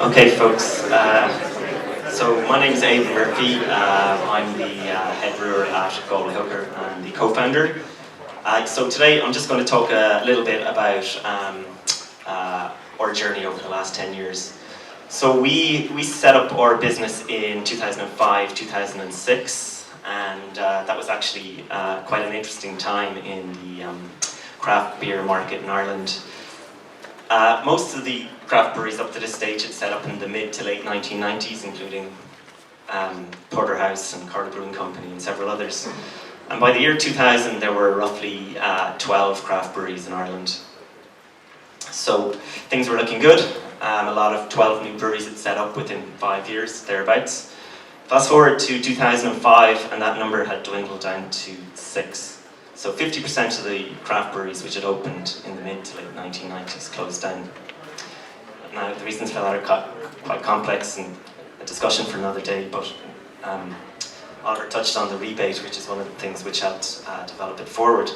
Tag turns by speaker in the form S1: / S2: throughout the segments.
S1: Okay, folks. So my name is Aidan Murphy. I'm the head brewer at Galway Hooker and the co-founder. So today I'm just going to talk a little bit about our journey over the last 10 years. So we set up our business in 2005, 2006, and that was actually quite an interesting time in the craft beer market in Ireland. Most of the craft breweries up to this stage had set up in the mid to late 1990s, including Porterhouse and Carter Brewing Company and several others. And by the year 2000, there were roughly 12 craft breweries in Ireland. So things were looking good. A lot of 12 new breweries had set up within 5 years, thereabouts. Fast forward to 2005, and that number had dwindled down to 6. So 50% of the craft breweries which had opened in the mid to late 1990s closed down. Now, the reasons for that are quite complex and a discussion for another day, but Oliver touched on the rebate, which is one of the things which helped develop it forward.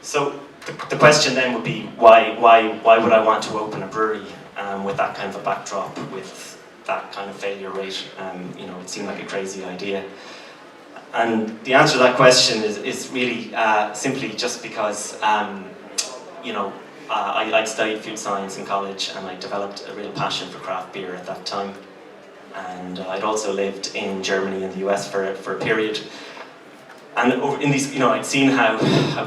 S1: So the question then would be, why would I want to open a brewery with that kind of a backdrop, with that kind of failure rate? It seemed like a crazy idea. And the answer to that question is really simply just because, I'd studied food science in college and I developed a real passion for craft beer at that time. And I'd also lived in Germany and the US for a period. And in these, I'd seen how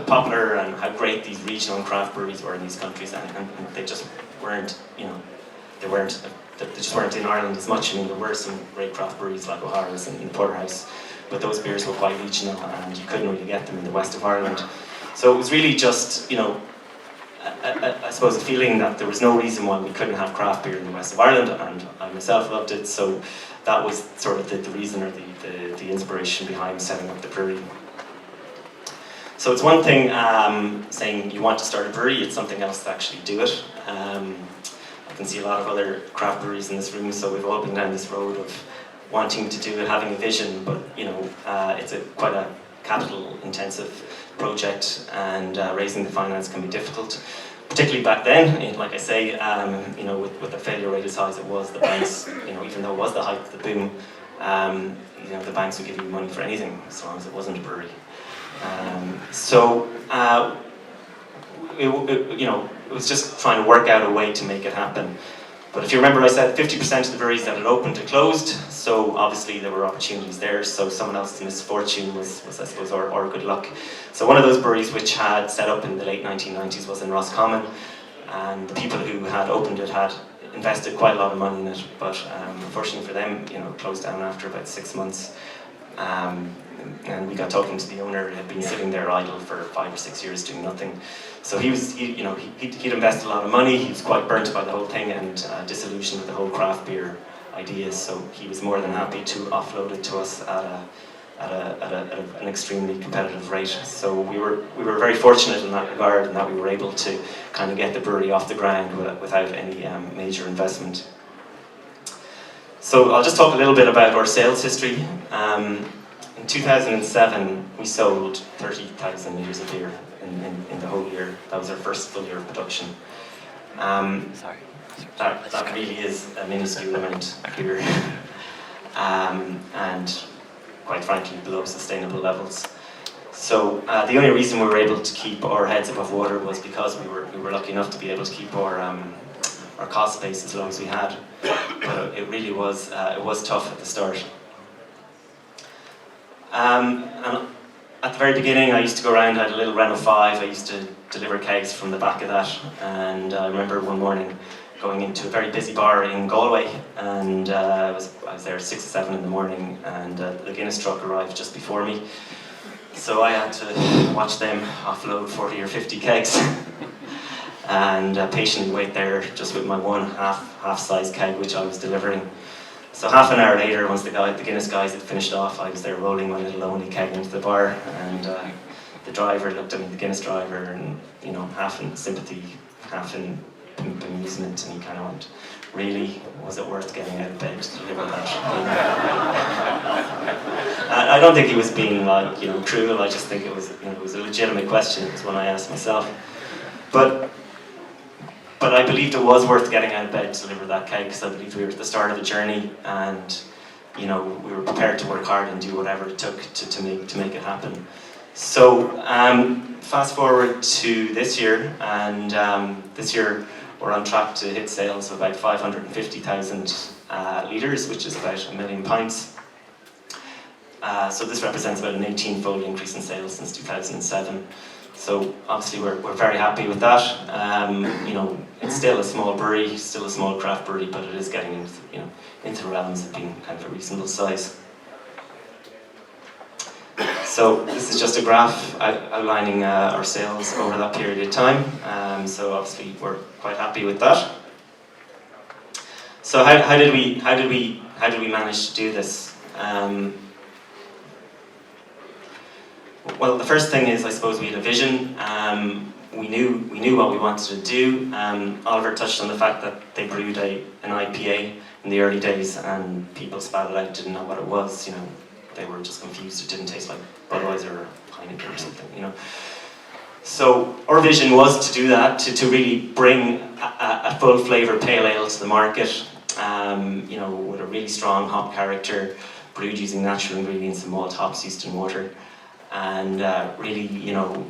S1: popular and how great these regional craft breweries were in these countries, and they just weren't, they just weren't in Ireland as much. There were some great craft breweries like O'Hara's and Porterhouse, but those beers were quite regional and you couldn't really get them in the west of Ireland. So it was really just, I suppose a feeling that there was no reason why we couldn't have craft beer in the west of Ireland, and I myself loved it, so that was sort of the reason or the inspiration behind setting up the brewery. So it's one thing saying you want to start a brewery, it's something else to actually do it. I can see a lot of other craft breweries in this room, so we've all been down this road of wanting to do it, having a vision, but it's quite a capital-intensive project, and raising the finance can be difficult, particularly back then. Like I say, with the failure rate as high as it was, the banks, even though it was the height of the boom, the banks would give you money for anything as long as it wasn't a brewery. It was just trying to work out a way to make it happen. But if you remember, I said 50% of the breweries that had opened had closed, so obviously there were opportunities there, so someone else's misfortune was I suppose, our good luck. So one of those breweries which had set up in the late 1990s was in Roscommon, and the people who had opened it had invested quite a lot of money in it, but unfortunately for them, it closed down after about 6 months. And we got talking to the owner, who had been sitting there idle for 5 or 6 years doing nothing. So he'd invested a lot of money, he was quite burnt by the whole thing and disillusioned with the whole craft beer idea, so he was more than happy to offload it to us at an extremely competitive rate. So we were very fortunate in that regard, and that we were able to kind of get the brewery off the ground without any major investment. So I'll just talk a little bit about our sales history. In 2007, we sold 30,000 litres of beer in the whole year. That was our first full year of production. That really is a minuscule amount of beer, and quite frankly below sustainable levels. So the only reason we were able to keep our heads above water was because we were lucky enough to be able to keep our cost base as low as we had. But it really was tough at the start. And at the very beginning, I used to go around, I had a little Renault 5, I used to deliver kegs from the back of that, and I remember one morning going into a very busy bar in Galway, and I was there at 6 or 7 in the morning, and the Guinness truck arrived just before me, so I had to watch them offload 40 or 50 kegs, and patiently wait there just with my one half-size keg which I was delivering. So half an hour later, once the Guinness guys had finished off, I was there rolling my little lonely keg into the bar, and the driver looked at me, the Guinness driver, and half in sympathy, half in amusement, and he kind of went, "Really? Was it worth getting out of bed to deliver that?" I don't think he was being cruel. I just think it was a legitimate question. It was one I asked myself. But but I believed it was worth getting out of bed to deliver that keg, because I believed we were at the start of a journey, and we were prepared to work hard and do whatever it took to make it happen. So fast forward to this year, and this year we're on track to hit sales of about 550,000 litres, which is about 1 million pints. So this represents about an 18-fold increase in sales since 2007. So obviously we're very happy with that. It's still a small brewery, still a small craft brewery, but it is getting into the realms of being kind of a reasonable size. So this is just a graph outlining our sales over that period of time. So obviously we're quite happy with that. So how did we manage to do this? Well, the first thing is, I suppose, we had a vision. We knew what we wanted to do. Oliver touched on the fact that they brewed an IPA in the early days, and people spat it out, didn't know what it was. They were just confused. It didn't taste like Budweiser or Heineken or something. So our vision was to do that, to really bring a full flavour pale ale to the market. With a really strong hop character, brewed using natural ingredients and malt, hops, yeast, and water. And really,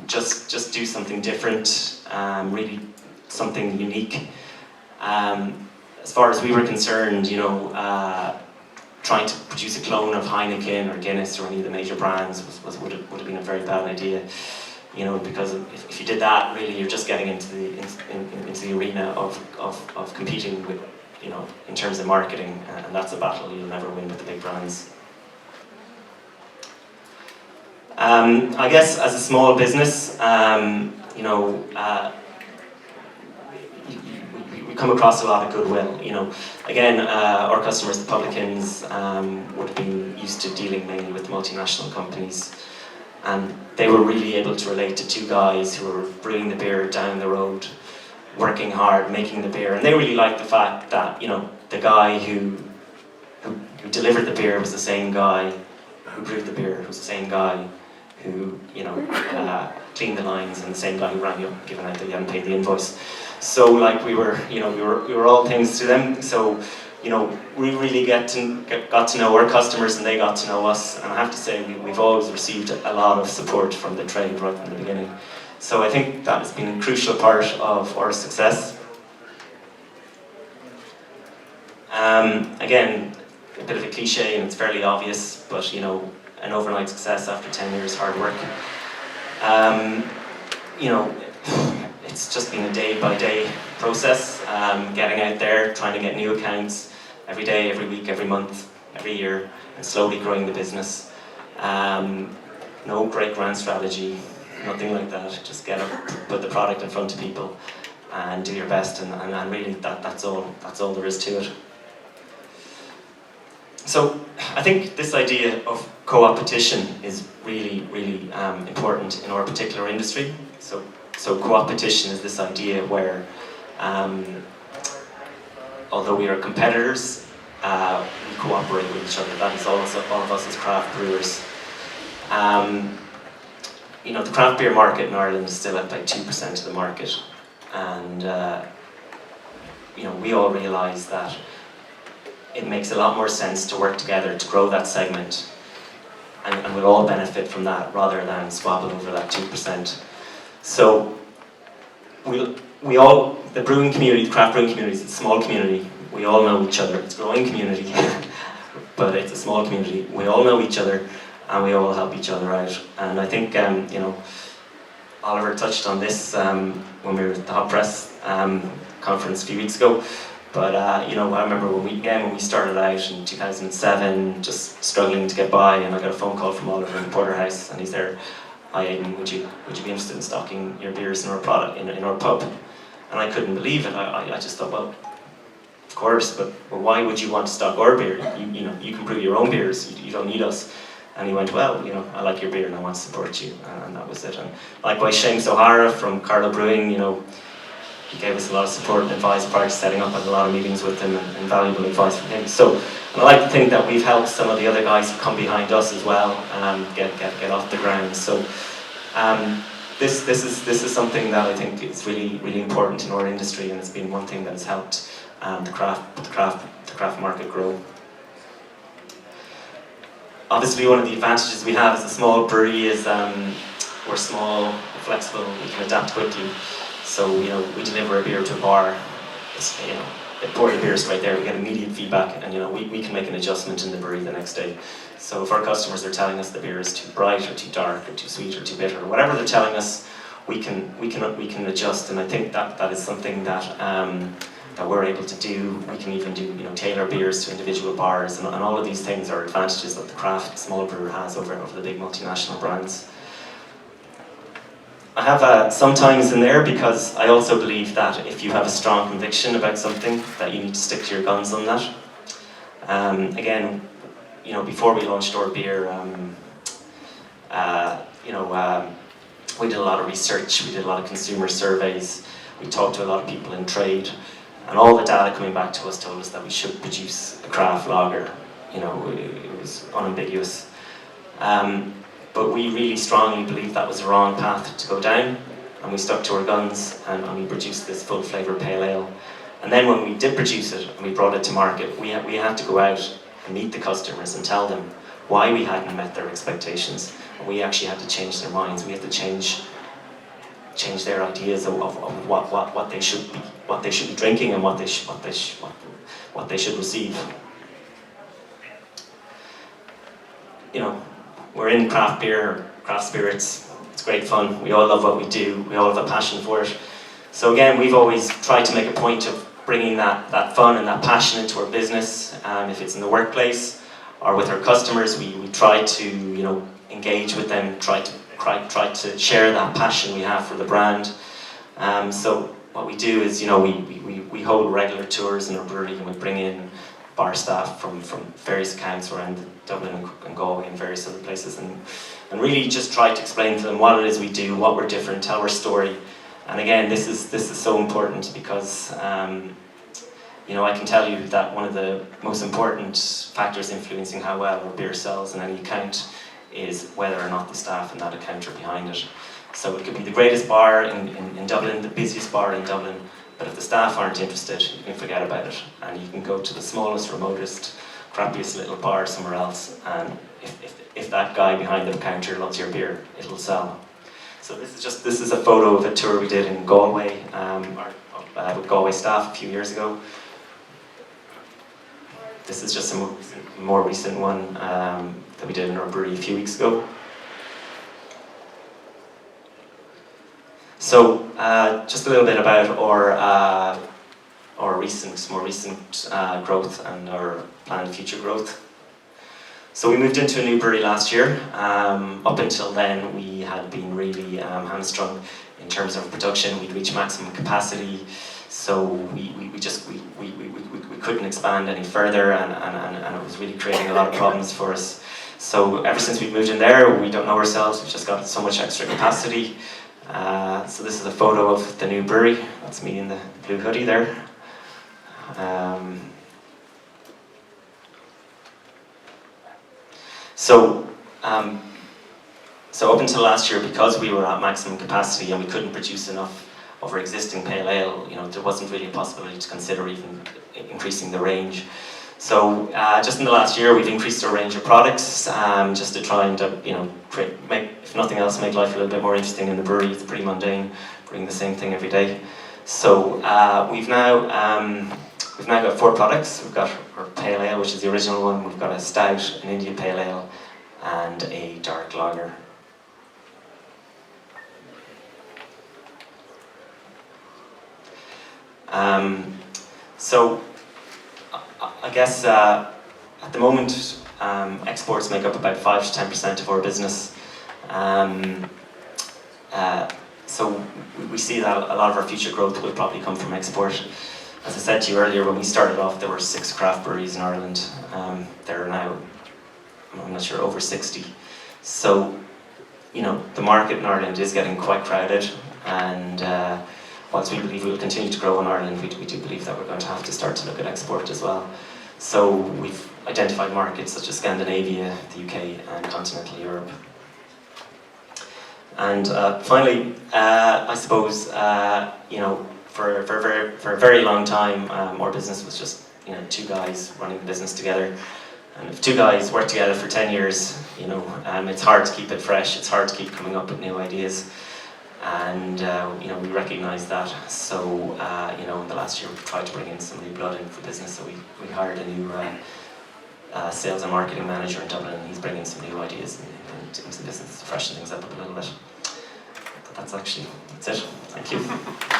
S1: just do something different, really something unique. As far as we were concerned, trying to produce a clone of Heineken or Guinness or any of the major brands would have been a very bad idea. Because if you did that, really, you're just getting into the arena of competing with, in terms of marketing, and that's a battle you'll never win with the big brands. I guess as a small business, we come across a lot of goodwill. Again, our customers, the publicans, would have been used to dealing mainly with multinational companies, and they were really able to relate to two guys who were brewing the beer down the road, working hard, making the beer, and they really liked the fact that the guy who delivered the beer was the same guy who brewed the beer, who was the same guy who cleaned the lines, and the same guy who rang you up given out that you hadn't paid the invoice. So we were all things to them. So we really got to know our customers, and they got to know us. And I have to say, we've always received a lot of support from the trade right from the beginning. So I think that has been a crucial part of our success. Again, a bit of a cliche, and it's fairly obvious, but an overnight success after 10 years hard work. It's just been a day-by-day process, getting out there, trying to get new accounts every day, every week, every month, every year, and slowly growing the business. No great grand strategy, nothing like that. Just get up, put the product in front of people, and do your best, and really that's all there is to it. So I think this idea of co-opetition is really, really important in our particular industry. So co-opetition is this idea where, although we are competitors, we cooperate with each other. That is all of us as craft brewers. The craft beer market in Ireland is still at about 2% of the market, and we all realise that it makes a lot more sense to work together to grow that segment, and we'll all benefit from that rather than squabble over that 2%. So we all, the brewing community, the craft brewing community, it's a small community. We all know each other. It's a growing community, but it's a small community. We all know each other, and we all help each other out. And I think Oliver touched on this when we were at the Hot Press conference a few weeks ago. But I remember when we started out in 2007, just struggling to get by, and I got a phone call from Oliver in the Porterhouse, and he's there. Hi Aidan, would you be interested in stocking your beers in our product in our pub? And I couldn't believe it. I just thought, well, of course, but why would you want to stock our beer? You can brew your own beers. You don't need us. And he went, well, I like your beer and I want to support you, and that was it. And likewise, Seamus O'Hara from Carlo Brewing, he gave us a lot of support and advice prior to setting up, and a lot of meetings with him, and valuable advice from him. So, and I like to think that we've helped some of the other guys who come behind us as well get off the ground. So, this is something that I think is really important in our industry, and it's been one thing that has helped the craft market grow. Obviously, one of the advantages we have as a small brewery is we're small, flexible, we can adapt quickly. So we deliver a beer to a bar. It's, they pour the beer straight there. We get immediate feedback, and we can make an adjustment in the brewery the next day. So if our customers are telling us the beer is too bright or too dark or too sweet or too bitter or whatever they're telling us, we can adjust. And I think that is something that that we're able to do. We can even do tailor beers to individual bars, and all of these things are advantages that the craft small brewer has over the big multinational brands. I have sometimes in there because I also believe that if you have a strong conviction about something, that you need to stick to your guns on that. Again, before we launched our beer, we did a lot of research, we did a lot of consumer surveys, we talked to a lot of people in trade, and all the data coming back to us told us that we should produce a craft lager. It was unambiguous. But we really strongly believed that was the wrong path to go down, and we stuck to our guns, and we produced this full flavour pale ale. And then when we did produce it and we brought it to market, we had to go out and meet the customers and tell them why we hadn't met their expectations. And we actually had to change their minds. We had to change their ideas of what they should be drinking and what they should receive. We're in craft beer, craft spirits. It's great fun. We all love what we do. We all have a passion for it. So again, we've always tried to make a point of bringing that fun and that passion into our business. If it's in the workplace or with our customers, we try to engage with them, try to share that passion we have for the brand. So what we do is we hold regular tours in our brewery, and we bring in bar staff from various accounts around Dublin and Galway and various other places, and really just try to explain to them what it is we do, what we're different, tell our story. And again, this is so important because I can tell you that one of the most important factors influencing how well our beer sells in any account is whether or not the staff in that account are behind it. So it could be the greatest bar in Dublin, the busiest bar in Dublin, but if the staff aren't interested, you can forget about it, and you can go to the smallest, remotest, crappiest little bar somewhere else, and if that guy behind the counter loves your beer, it'll sell. So this is a photo of a tour we did in Galway with Galway staff a few years ago. This is just a more recent one that we did in our brewery a few weeks ago. So just a little bit about our more recent growth and our planned future growth. So we moved into a new brewery last year. Up until then, we had been really hamstrung in terms of production. We'd reached maximum capacity, so we couldn't expand any further, and it was really creating a lot of problems for us. So ever since we moved in there, we don't know ourselves. We've just got so much extra capacity. So this is a photo of the new brewery. That's me in the blue hoodie there. So up until last year, because we were at maximum capacity and we couldn't produce enough of our existing pale ale, there wasn't really a possibility to consider even increasing the range. So just in the last year, we've increased our range of products just to try and make, if nothing else, make life a little bit more interesting in the brewery. It's pretty mundane, doing the same thing every day. So we've now got 4 products. We've got our pale ale, which is the original one. We've got a stout, an Indian pale ale, and a dark lager. So I guess at the moment, exports make up about 5 to 10% of our business. So we see that a lot of our future growth will probably come from export. As I said to you earlier, when we started off, there were 6 craft breweries in Ireland. There are now, I'm not sure, over 60. So, the market in Ireland is getting quite crowded, and whilst we believe we will continue to grow in Ireland, we do believe that we're going to have to start to look at export as well. So we've identified markets such as Scandinavia, the UK, and continental Europe. And finally, I suppose, you know, for a very long time, our business was just, you know, two guys running the business together. And if two guys work together for 10 years, you know, it's hard to keep it fresh, it's hard to keep coming up with new ideas. And, you know, we recognise that. So, you know, in the last year we tried to bring in some new blood into the business, so we hired a new sales and marketing manager in Dublin, and he's bringing some new ideas into the business to freshen things up a little bit. But that's it. Thank you.